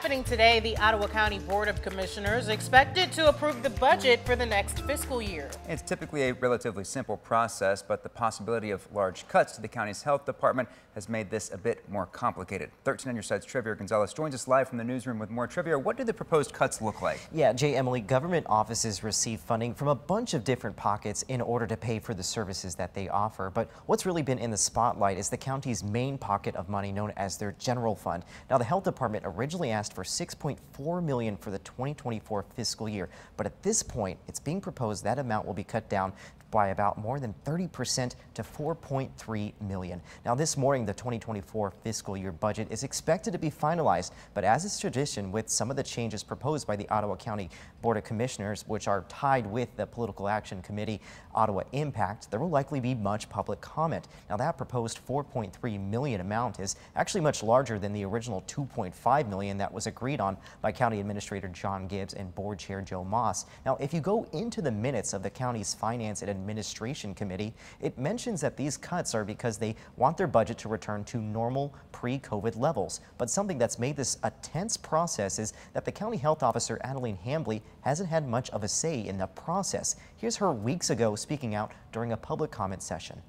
happening today. The Ottawa County Board of Commissioners expected to approve the budget for the next fiscal year. It's typically a relatively simple process, but the possibility of large cuts to the county's health department has made this a bit more complicated. 13 on your side's Trivia Gonzalez joins us live from the newsroom with more trivia. What do the proposed cuts look like? Yeah, Emily, government offices receive funding from a bunch of different pockets in order to pay for the services that they offer. But what's really been in the spotlight is the county's main pocket of money known as their general fund. Now, the health department originally asked for $6.4 million for the 2024 fiscal year, but at this point, it's being proposed that amount will be cut down by about more than 30% to $4.3 million. Now, this morning, the 2024 fiscal year budget is expected to be finalized, but as is tradition with some of the changes proposed by the Ottawa County Board of Commissioners, which are tied with the Political Action Committee Ottawa Impact, there will likely be much public comment. Now, that proposed $4.3 million amount is actually much larger than the original $2.5 million that was agreed on by County Administrator John Gibbs and Board Chair Joe Moss. Now, if you go into the minutes of the county's Finance and Administration Committee, it mentions that these cuts are because they want their budget to return to normal pre-COVID levels. But something that's made this a tense process is that the county health officer, Adeline Hambley, hasn't had much of a say in the process. Here's her weeks ago speaking out during a public comment session.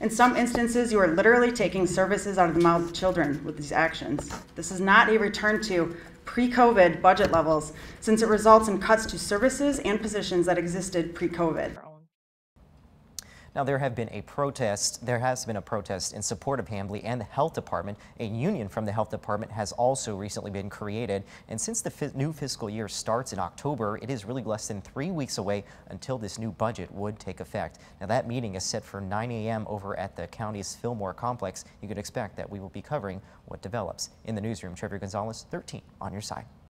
In some instances, you are literally taking services out of the mouths of children with these actions. This is not a return to pre-COVID budget levels, since it results in cuts to services and positions that existed pre-COVID. Now, there has been a protest in support of Hambley and the health department. A union from the health department has also recently been created. And since the new fiscal year starts in October, it is really less than 3 weeks away until this new budget would take effect. Now, that meeting is set for 9 a.m. over at the county's Fillmore complex. You could expect that we will be covering what develops. In the newsroom, Trevor Gonzalez, 13 on your side.